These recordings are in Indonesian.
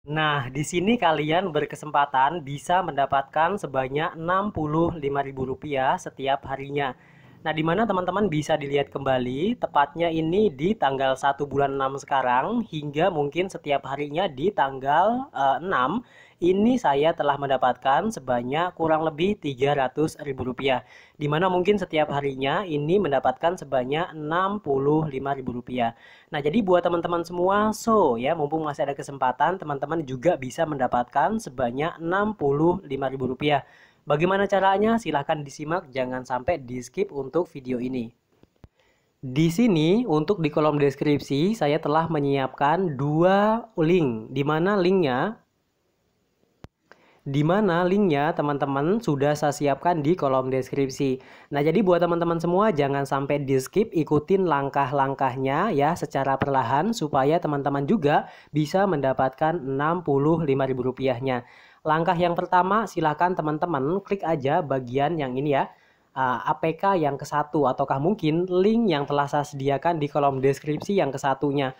Nah, di sini kalian berkesempatan bisa mendapatkan sebanyak Rp65.000 setiap harinya. Nah, di mana teman-teman bisa dilihat kembali, tepatnya ini di tanggal 1 bulan 6 sekarang, hingga mungkin setiap harinya di tanggal 6, ini saya telah mendapatkan sebanyak kurang lebih Rp300.000. Di mana mungkin setiap harinya ini mendapatkan sebanyak Rp65.000. Nah, jadi buat teman-teman semua, ya, mumpung masih ada kesempatan, teman-teman juga bisa mendapatkan sebanyak Rp65.000. Bagaimana caranya? Silahkan disimak, jangan sampai di skip untuk video ini. Di sini, untuk di kolom deskripsi, saya telah menyiapkan dua link, di mana linknya teman-teman sudah saya siapkan di kolom deskripsi. Nah, jadi buat teman-teman semua jangan sampai di skip, ikutin langkah-langkahnya ya secara perlahan supaya teman-teman juga bisa mendapatkan Rp65.000-nya. Langkah yang pertama, silakan teman-teman klik aja bagian yang ini ya. APK yang ke satu ataukah mungkin link yang telah saya sediakan di kolom deskripsi yang ke satunya.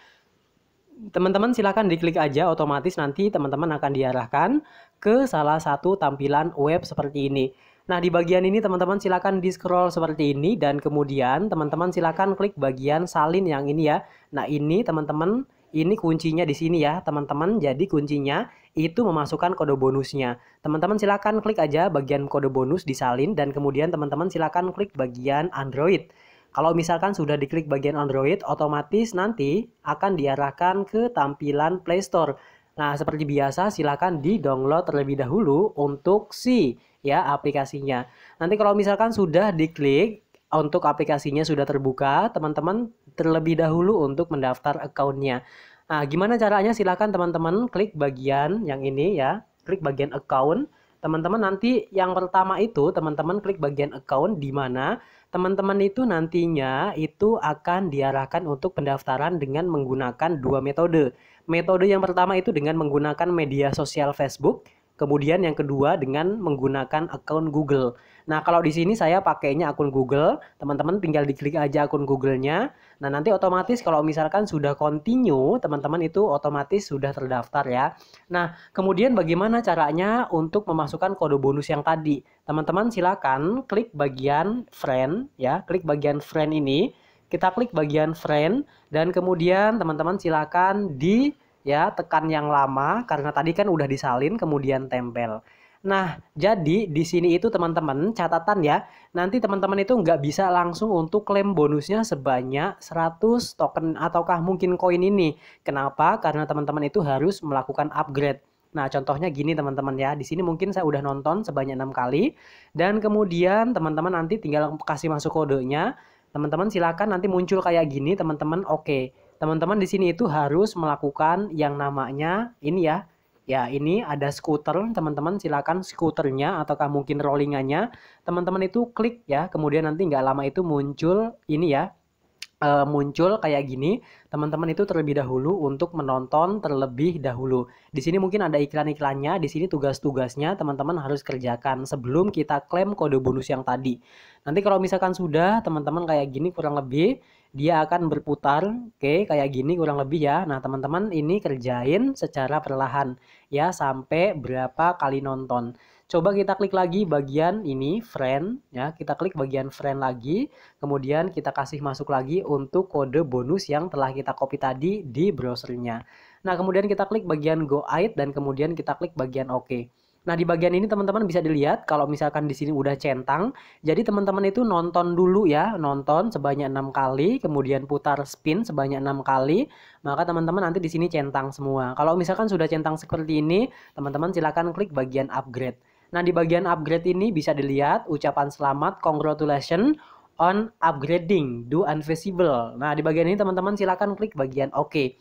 Teman-teman silakan diklik aja, otomatis nanti teman-teman akan diarahkan ke salah satu tampilan web seperti ini. Nah, di bagian ini teman-teman silakan di scroll seperti ini dan kemudian teman-teman silakan klik bagian salin yang ini ya. Nah, ini teman-teman, ini kuncinya di sini ya, teman-teman. Jadi kuncinya itu memasukkan kode bonusnya. Teman-teman silakan klik aja bagian kode bonus disalin dan kemudian teman-teman silakan klik bagian Android. Kalau misalkan sudah diklik bagian Android, otomatis nanti akan diarahkan ke tampilan Play Store. Nah, seperti biasa, silakan di-download terlebih dahulu untuk ya aplikasinya. Nanti kalau misalkan sudah diklik untuk aplikasinya sudah terbuka, teman-teman terlebih dahulu untuk mendaftar akunnya. Nah, gimana caranya? Silakan teman-teman klik bagian yang ini ya, klik bagian account. Teman-teman nanti yang pertama itu teman-teman klik bagian account di mana teman-teman itu nantinya itu akan diarahkan untuk pendaftaran dengan menggunakan dua metode. Metode yang pertama itu dengan menggunakan media sosial Facebook, kemudian yang kedua dengan menggunakan akun Google. Nah, kalau di sini saya pakainya akun Google, teman-teman tinggal diklik aja akun Google-nya. Nah, nanti otomatis kalau misalkan sudah continue, teman-teman itu otomatis sudah terdaftar ya. Nah, kemudian bagaimana caranya untuk memasukkan kode bonus yang tadi? Teman-teman silakan klik bagian friend ya, klik bagian friend ini. Kita klik bagian friend dan kemudian teman-teman silakan tekan yang lama karena tadi kan udah disalin kemudian tempel. Nah, jadi di sini itu teman-teman catatan ya, nanti teman-teman itu nggak bisa langsung untuk klaim bonusnya sebanyak 100 token ataukah mungkin koin ini. Kenapa? Karena teman-teman itu harus melakukan upgrade. Nah, contohnya gini teman-teman ya. Di sini mungkin saya udah nonton sebanyak 6 kali dan kemudian teman-teman nanti tinggal kasih masuk kodenya. Teman-teman silakan nanti muncul kayak gini, teman-teman oke. Teman-teman di sini itu harus melakukan yang namanya ini ya. Ya, ini ada skuter, teman-teman silakan skuternya ataukah mungkin rollingannya. Teman-teman itu klik ya, kemudian nanti nggak lama itu muncul ini ya, muncul kayak gini, teman-teman itu terlebih dahulu untuk menonton terlebih dahulu. Di sini mungkin ada iklan-iklannya, di sini tugas-tugasnya teman-teman harus kerjakan sebelum kita klaim kode bonus yang tadi. Nanti kalau misalkan sudah, teman-teman kayak gini kurang lebih, dia akan berputar, oke, kayak gini kurang lebih ya. Nah, teman-teman ini kerjain secara perlahan ya sampai berapa kali nonton. Coba kita klik lagi bagian ini, friend, ya. Kita klik bagian friend lagi, kemudian kita kasih masuk lagi untuk kode bonus yang telah kita copy tadi di browsernya. Nah, kemudian kita klik bagian go ahead dan kemudian kita klik bagian OK. Nah, di bagian ini teman-teman bisa dilihat kalau misalkan di sini udah centang, jadi teman-teman itu nonton dulu ya, nonton sebanyak 6 kali, kemudian putar spin sebanyak 6 kali, maka teman-teman nanti di sini centang semua. Kalau misalkan sudah centang seperti ini, teman-teman silakan klik bagian upgrade. Nah, di bagian upgrade ini bisa dilihat ucapan selamat, congratulations on upgrading, do invisible. Nah, di bagian ini teman-teman silakan klik bagian OK.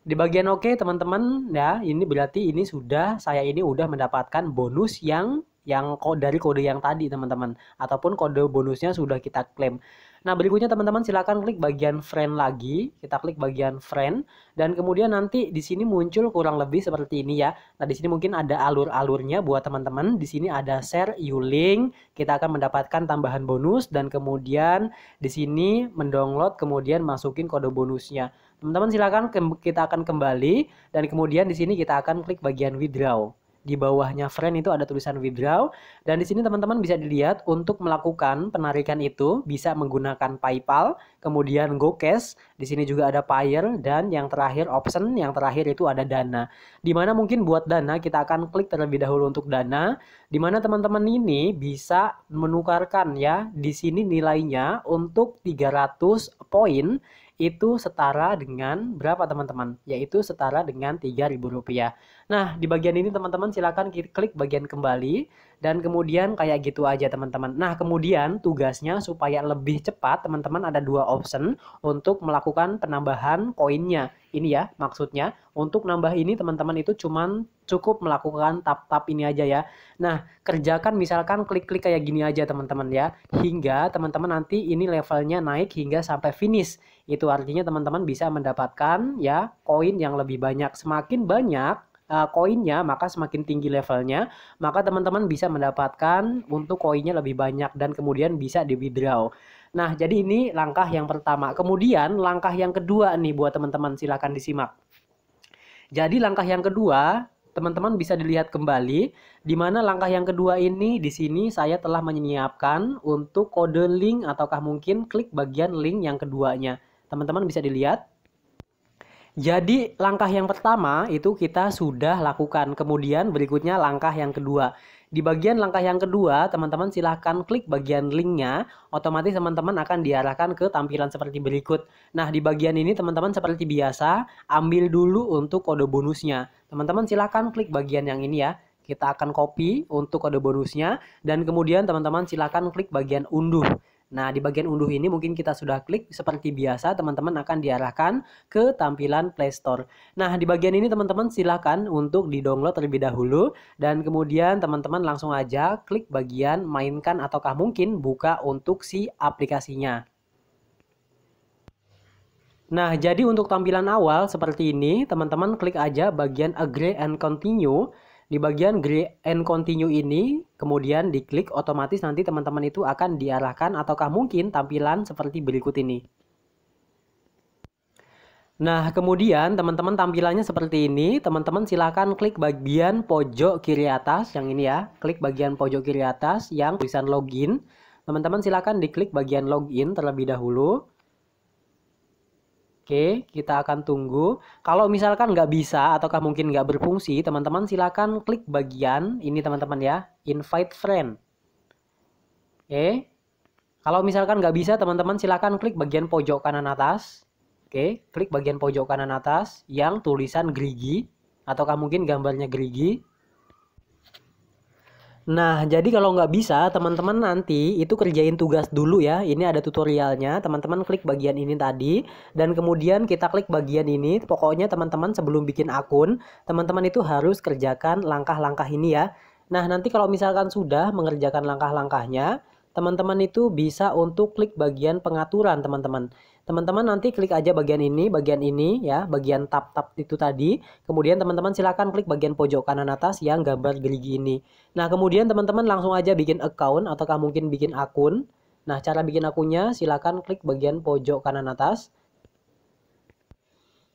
Di bagian OK teman-teman ya, ini berarti ini sudah saya ini udah mendapatkan bonus yang yang dari kode yang tadi teman-teman, ataupun kode bonusnya sudah kita klaim. Nah, berikutnya teman-teman silakan klik bagian friend lagi. Kita klik bagian friend dan kemudian nanti di sini muncul kurang lebih seperti ini ya. Nah, di sini mungkin ada alur-alurnya buat teman-teman. Di sini ada share you link, kita akan mendapatkan tambahan bonus dan kemudian di sini mendownload kemudian masukin kode bonusnya. Teman-teman silakan kita akan kembali dan kemudian di sini kita akan klik bagian withdraw. Di bawahnya friend itu ada tulisan withdraw dan di sini teman-teman bisa dilihat untuk melakukan penarikan itu bisa menggunakan PayPal, kemudian GoCash, di sini juga ada Payer dan yang terakhir option yang terakhir itu ada Dana. Dimana mungkin buat Dana kita akan klik terlebih dahulu untuk Dana, dimana teman-teman ini bisa menukarkan ya. Di sini nilainya untuk 300 poin itu setara dengan berapa teman-teman? Yaitu setara dengan Rp3.000. Nah, di bagian ini teman-teman silakan klik bagian kembali dan kemudian kayak gitu aja teman-teman. Nah, kemudian tugasnya supaya lebih cepat teman-teman ada dua option untuk melakukan penambahan koinnya. Ini ya maksudnya untuk nambah ini teman-teman itu cuman cukup melakukan tap-tap ini aja ya. Nah, kerjakan misalkan klik-klik kayak gini aja teman-teman ya. Hingga teman-teman nanti ini levelnya naik hingga sampai finish. Itu artinya teman-teman bisa mendapatkan ya koin yang lebih banyak. Semakin banyak koinnya maka semakin tinggi levelnya, maka teman-teman bisa mendapatkan untuk koinnya lebih banyak dan kemudian bisa di withdraw. Nah, jadi ini langkah yang pertama. Kemudian langkah yang kedua nih buat teman-teman silakan disimak. Jadi langkah yang kedua teman-teman bisa dilihat kembali di mana langkah yang kedua ini di sini saya telah menyiapkan untuk kode link ataukah mungkin klik bagian link yang keduanya. Teman-teman bisa dilihat. Jadi langkah yang pertama itu kita sudah lakukan. Kemudian berikutnya langkah yang kedua. Di bagian langkah yang kedua, teman-teman silahkan klik bagian linknya. Otomatis teman-teman akan diarahkan ke tampilan seperti berikut. Nah, di bagian ini teman-teman seperti biasa, ambil dulu untuk kode bonusnya. Teman-teman silahkan klik bagian yang ini ya. Kita akan copy untuk kode bonusnya. Dan kemudian teman-teman silahkan klik bagian unduh. Nah, di bagian unduh ini mungkin kita sudah klik seperti biasa, teman-teman akan diarahkan ke tampilan Play Store. Nah, di bagian ini teman-teman silakan untuk di-download terlebih dahulu dan kemudian teman-teman langsung aja klik bagian mainkan ataukah mungkin buka untuk si aplikasinya. Nah, jadi untuk tampilan awal seperti ini, teman-teman klik aja bagian agree and continue. Di bagian agree and continue ini, kemudian diklik, otomatis nanti teman-teman itu akan diarahkan ataukah mungkin tampilan seperti berikut ini. Nah, kemudian teman-teman tampilannya seperti ini. Teman-teman silakan klik bagian pojok kiri atas, yang ini ya. Klik bagian pojok kiri atas yang tulisan login. Teman-teman silakan diklik bagian login terlebih dahulu. Oke, kita akan tunggu. Kalau misalkan nggak bisa ataukah mungkin nggak berfungsi, teman-teman silakan klik bagian ini teman-teman ya, invite friend. Oke, kalau misalkan nggak bisa, teman-teman silakan klik bagian pojok kanan atas. Oke, klik bagian pojok kanan atas yang tulisan Grigi ataukah mungkin gambarnya Grigi. Nah, jadi kalau nggak bisa, teman-teman nanti itu kerjain tugas dulu ya. Ini ada tutorialnya, teman-teman klik bagian ini tadi. Dan kemudian kita klik bagian ini. Pokoknya teman-teman sebelum bikin akun, teman-teman itu harus kerjakan langkah-langkah ini ya. Nah, nanti kalau misalkan sudah mengerjakan langkah-langkahnya, teman-teman itu bisa untuk klik bagian pengaturan teman-teman. Teman-teman nanti klik aja bagian ini ya, bagian tab-tab itu tadi. Kemudian teman-teman silakan klik bagian pojok kanan atas yang gambar gerigi ini. Nah, kemudian teman-teman langsung aja bikin account ataukah mungkin bikin akun. Nah, cara bikin akunnya silakan klik bagian pojok kanan atas.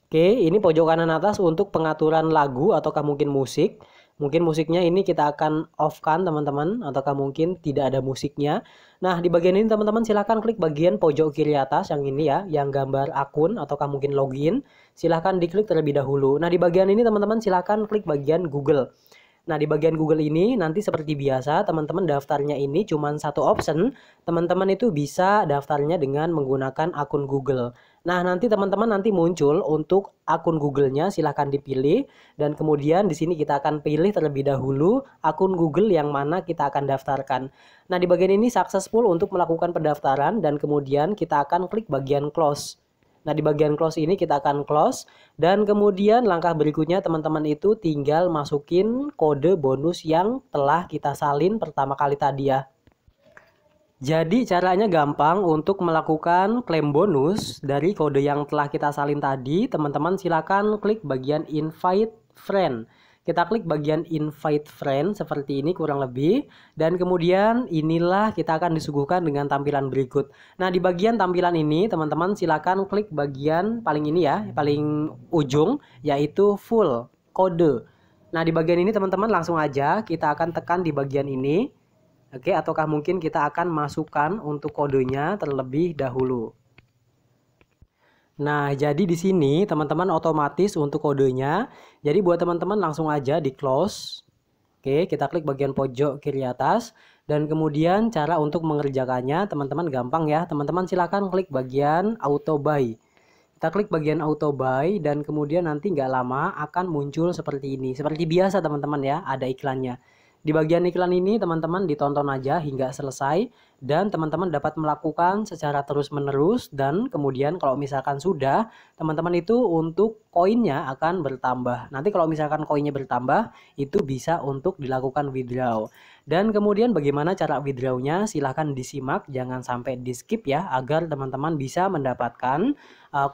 Oke, ini pojok kanan atas untuk pengaturan lagu ataukah mungkin musik. Mungkin musiknya ini kita akan off-kan teman-teman, ataukah mungkin tidak ada musiknya. Nah, di bagian ini teman-teman silahkan klik bagian pojok kiri atas yang ini ya, yang gambar akun ataukah mungkin login. Silahkan diklik terlebih dahulu. Nah, di bagian ini teman-teman silahkan klik bagian Google. Nah, di bagian Google ini nanti seperti biasa teman-teman daftarnya ini cuma satu option. Teman-teman itu bisa daftarnya dengan menggunakan akun Google. Nah, nanti teman-teman nanti muncul untuk akun Google-nya silahkan dipilih. Dan kemudian di sini kita akan pilih terlebih dahulu akun Google yang mana kita akan daftarkan. Nah, di bagian ini successful untuk melakukan pendaftaran dan kemudian kita akan klik bagian close. Nah, di bagian close ini kita akan close dan kemudian langkah berikutnya teman-teman itu tinggal masukin kode bonus yang telah kita salin pertama kali tadi ya. Jadi caranya gampang untuk melakukan klaim bonus dari kode yang telah kita salin tadi. Teman-teman silakan klik bagian invite friend. Kita klik bagian invite friend seperti ini kurang lebih. Dan kemudian inilah kita akan disuguhkan dengan tampilan berikut. Nah, di bagian tampilan ini teman-teman silakan klik bagian paling ini ya, paling ujung, yaitu full kode. Nah, di bagian ini teman-teman langsung aja kita akan tekan di bagian ini. Oke, ataukah mungkin kita akan masukkan untuk kodenya terlebih dahulu. Nah, jadi di sini teman-teman otomatis untuk kodenya. Jadi buat teman-teman langsung aja di close. Oke, kita klik bagian pojok kiri atas. Dan kemudian cara untuk mengerjakannya teman-teman gampang ya. Teman-teman silakan klik bagian auto buy. Kita klik bagian auto buy dan kemudian nanti nggak lama akan muncul seperti ini. Seperti biasa teman-teman ya, ada iklannya. Di bagian iklan ini teman-teman ditonton aja hingga selesai dan teman-teman dapat melakukan secara terus-menerus dan kemudian kalau misalkan sudah, teman-teman itu untuk koinnya akan bertambah. Nanti kalau misalkan koinnya bertambah, itu bisa untuk dilakukan withdraw. Dan kemudian bagaimana cara withdrawnya silahkan disimak, jangan sampai di skip ya, agar teman-teman bisa mendapatkan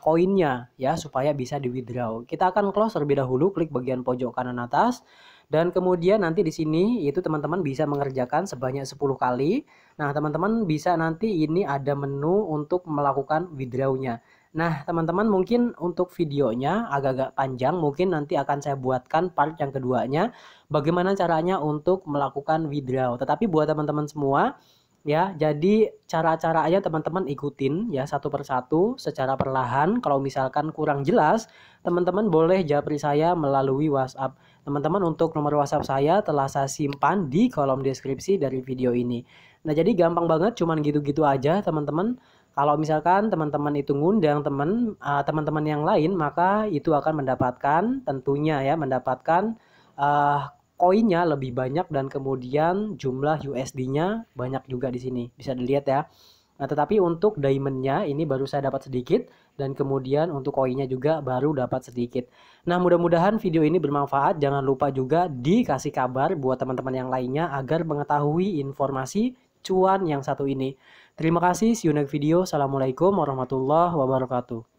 koinnya ya, supaya bisa di withdraw. Kita akan close terlebih dahulu, klik bagian pojok kanan atas. Dan kemudian nanti di sini itu teman-teman bisa mengerjakan sebanyak 10 kali. Nah, teman-teman bisa nanti ini ada menu untuk melakukan withdrawnya. Nah, teman-teman mungkin untuk videonya agak-agak panjang, mungkin nanti akan saya buatkan part yang keduanya. Bagaimana caranya untuk melakukan withdraw. Tetapi buat teman-teman semua, ya, jadi cara-caranya teman-teman ikutin ya satu persatu secara perlahan. Kalau misalkan kurang jelas, teman-teman boleh japri saya melalui WhatsApp. Teman-teman untuk nomor WhatsApp saya telah saya simpan di kolom deskripsi dari video ini. Nah, jadi gampang banget, cuman gitu-gitu aja teman-teman. Kalau misalkan teman-teman itu ngundang teman-teman yang lain, maka itu akan mendapatkan tentunya ya mendapatkan koinnya lebih banyak dan kemudian jumlah USD-nya banyak juga di sini. Bisa dilihat ya. Nah, tetapi untuk diamond-nya ini baru saya dapat sedikit dan kemudian untuk koinnya juga baru dapat sedikit. Nah, mudah-mudahan video ini bermanfaat. Jangan lupa juga dikasih kabar buat teman-teman yang lainnya agar mengetahui informasi cuan yang satu ini. Terima kasih, see you next video. Assalamualaikum warahmatullahi wabarakatuh.